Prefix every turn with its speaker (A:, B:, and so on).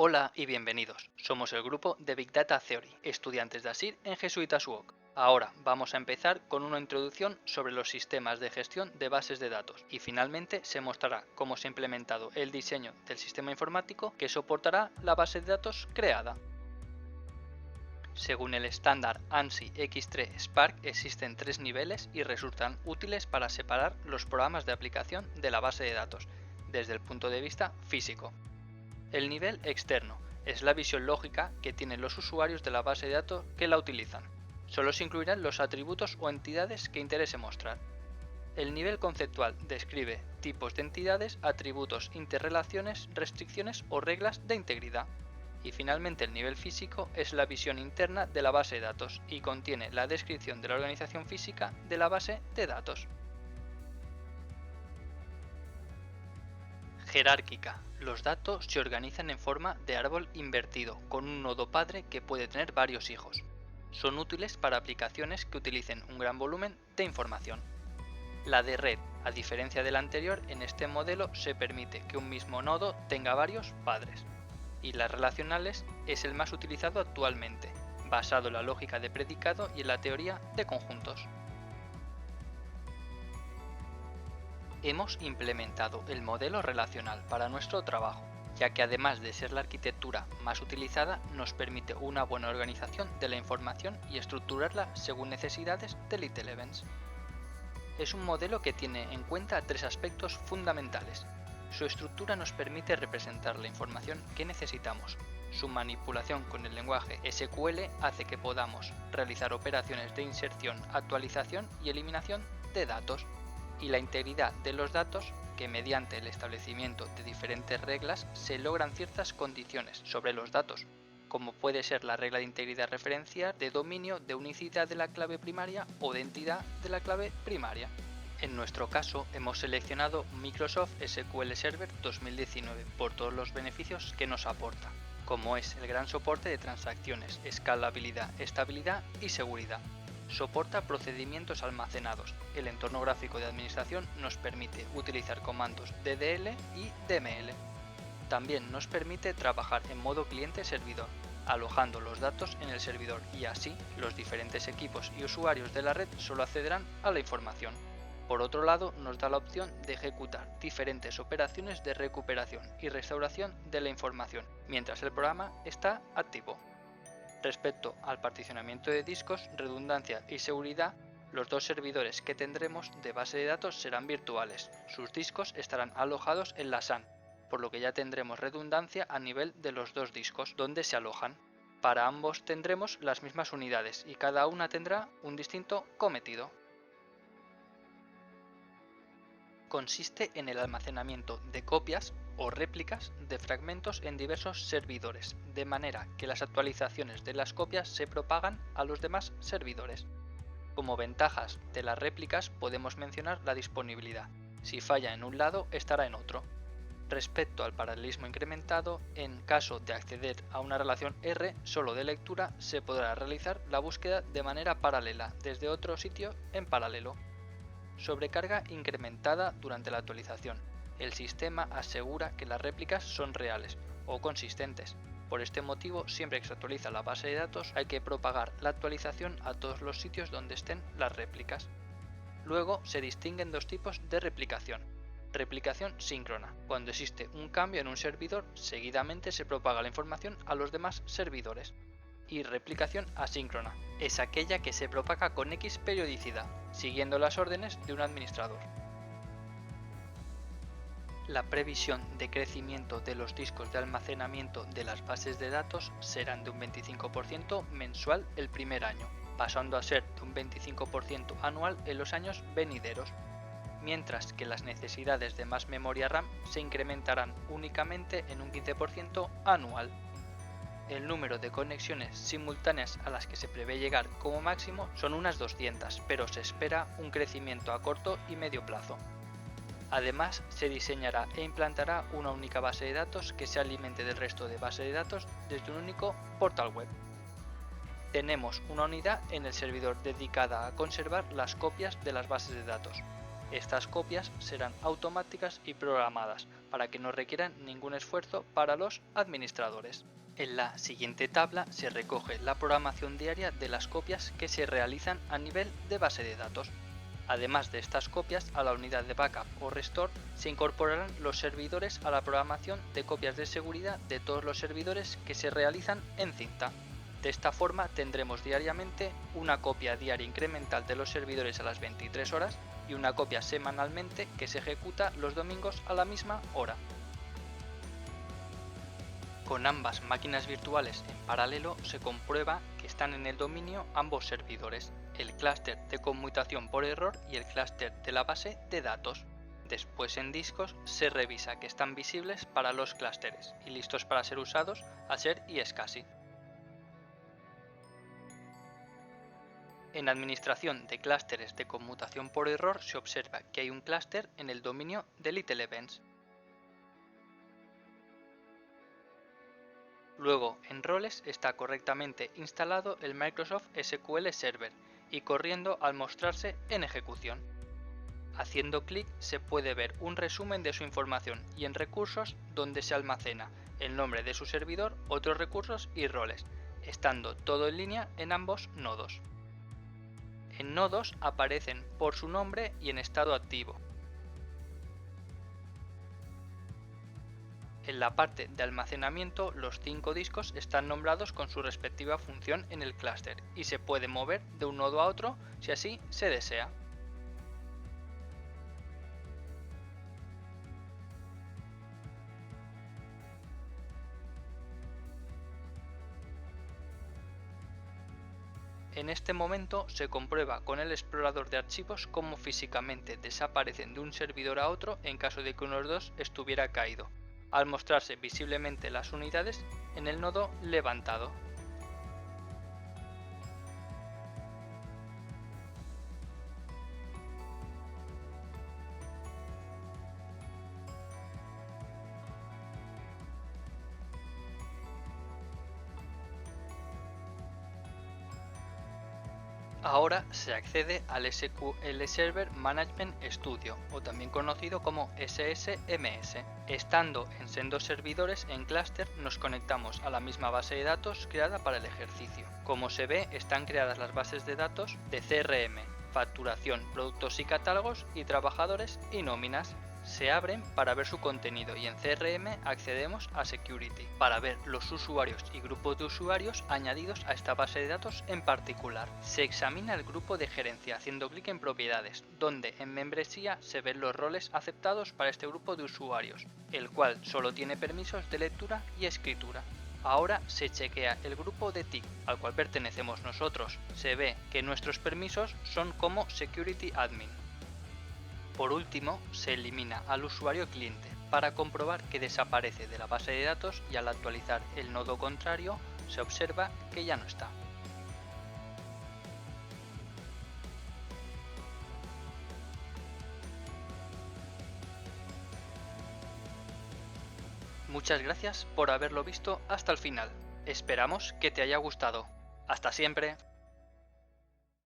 A: Hola y bienvenidos. Somos el grupo de Big Data Theory, estudiantes de ASIR en Jesuitas UOC. Ahora vamos a empezar con una introducción sobre los sistemas de gestión de bases de datos y finalmente se mostrará cómo se ha implementado el diseño del sistema informático que soportará la base de datos creada. Según el estándar ANSI X3 Spark existen tres niveles y resultan útiles para separar los programas de aplicación de la base de datos desde el punto de vista físico. El nivel externo es la visión lógica que tienen los usuarios de la base de datos que la utilizan. Solo se incluirán los atributos o entidades que interese mostrar. El nivel conceptual describe tipos de entidades, atributos, interrelaciones, restricciones o reglas de integridad. Y finalmente el nivel físico es la visión interna de la base de datos y contiene la descripción de la organización física de la base de datos. Jerárquica. Los datos se organizan en forma de árbol invertido, con un nodo padre que puede tener varios hijos. Son útiles para aplicaciones que utilicen un gran volumen de información. La de red, a diferencia de la anterior, en este modelo se permite que un mismo nodo tenga varios padres. Y las relacionales es el más utilizado actualmente, basado en la lógica de predicado y en la teoría de conjuntos. Hemos implementado el modelo relacional para nuestro trabajo, ya que además de ser la arquitectura más utilizada, nos permite una buena organización de la información y estructurarla según necesidades de Little Events. Es un modelo que tiene en cuenta tres aspectos fundamentales. Su estructura nos permite representar la información que necesitamos. Su manipulación con el lenguaje SQL hace que podamos realizar operaciones de inserción, actualización y eliminación de datos. Y la integridad de los datos, que mediante el establecimiento de diferentes reglas se logran ciertas condiciones sobre los datos, como puede ser la regla de integridad referencial, de dominio, de unicidad de la clave primaria o de entidad de la clave primaria. En nuestro caso hemos seleccionado Microsoft SQL Server 2019 por todos los beneficios que nos aporta, como es el gran soporte de transacciones, escalabilidad, estabilidad y seguridad. Soporta procedimientos almacenados. El entorno gráfico de administración nos permite utilizar comandos DDL y DML. También nos permite trabajar en modo cliente-servidor, alojando los datos en el servidor y así los diferentes equipos y usuarios de la red solo accederán a la información. Por otro lado, nos da la opción de ejecutar diferentes operaciones de recuperación y restauración de la información mientras el programa está activo. Respecto al particionamiento de discos, redundancia y seguridad, los dos servidores que tendremos de base de datos serán virtuales. Sus discos estarán alojados en la SAN, por lo que ya tendremos redundancia a nivel de los dos discos donde se alojan. Para ambos tendremos las mismas unidades y cada una tendrá un distinto cometido. Consiste en el almacenamiento de copias o réplicas de fragmentos en diversos servidores, de manera que las actualizaciones de las copias se propagan a los demás servidores. Como ventajas de las réplicas podemos mencionar la disponibilidad. Si falla en un lado, estará en otro. Respecto al paralelismo incrementado, en caso de acceder a una relación R solo de lectura, se podrá realizar la búsqueda de manera paralela desde otro sitio en paralelo. Sobrecarga incrementada durante la actualización. El sistema asegura que las réplicas son reales o consistentes. Por este motivo, siempre que se actualiza la base de datos, hay que propagar la actualización a todos los sitios donde estén las réplicas. Luego se distinguen dos tipos de replicación. Replicación síncrona. Cuando existe un cambio en un servidor, seguidamente se propaga la información a los demás servidores. Y replicación asíncrona. Es aquella que se propaga con X periodicidad, siguiendo las órdenes de un administrador. La previsión de crecimiento de los discos de almacenamiento de las bases de datos serán de un 25% mensual el primer año, pasando a ser de un 25% anual en los años venideros, mientras que las necesidades de más memoria RAM se incrementarán únicamente en un 15% anual. El número de conexiones simultáneas a las que se prevé llegar como máximo son unas 200, pero se espera un crecimiento a corto y medio plazo. Además, se diseñará e implantará una única base de datos que se alimente del resto de bases de datos desde un único portal web. Tenemos una unidad en el servidor dedicada a conservar las copias de las bases de datos. Estas copias serán automáticas y programadas para que no requieran ningún esfuerzo para los administradores. En la siguiente tabla se recoge la programación diaria de las copias que se realizan a nivel de base de datos. Además de estas copias, a la unidad de backup o restore se incorporarán los servidores a la programación de copias de seguridad de todos los servidores que se realizan en cinta. De esta forma tendremos diariamente una copia diaria incremental de los servidores a las 23 horas y una copia semanalmente que se ejecuta los domingos a la misma hora. Con ambas máquinas virtuales en paralelo se comprueba que están en el dominio ambos servidores, el clúster de conmutación por error y el clúster de la base de datos. Después en discos se revisa que están visibles para los clústeres y listos para ser usados a ser y SCSI. En administración de clústeres de conmutación por error se observa que hay un clúster en el dominio de Little Events. Luego, en roles está correctamente instalado el Microsoft SQL Server y corriendo al mostrarse en ejecución. Haciendo clic se puede ver un resumen de su información y en recursos donde se almacena el nombre de su servidor, otros recursos y roles, estando todo en línea en ambos nodos. En nodos aparecen por su nombre y en estado activo. En la parte de almacenamiento, los 5 discos están nombrados con su respectiva función en el clúster y se puede mover de un nodo a otro si así se desea. En este momento se comprueba con el explorador de archivos cómo físicamente desaparecen de un servidor a otro en caso de que uno de los dos estuviera caído, al mostrarse visiblemente las unidades en el nodo levantado. Ahora se accede al SQL Server Management Studio, o también conocido como SSMS. Estando en sendos servidores en clúster, nos conectamos a la misma base de datos creada para el ejercicio. Como se ve, están creadas las bases de datos de CRM, facturación, productos y catálogos, y trabajadores y nóminas. Se abren para ver su contenido y en CRM accedemos a Security para ver los usuarios y grupos de usuarios añadidos a esta base de datos en particular. Se examina el grupo de gerencia haciendo clic en propiedades, donde en membresía se ven los roles aceptados para este grupo de usuarios, el cual solo tiene permisos de lectura y escritura. Ahora se chequea el grupo de TIC al cual pertenecemos nosotros. Se ve que nuestros permisos son como Security Admin. Por último, se elimina al usuario cliente para comprobar que desaparece de la base de datos y al actualizar el nodo contrario se observa que ya no está. Muchas gracias por haberlo visto hasta el final. Esperamos que te haya gustado. ¡Hasta siempre!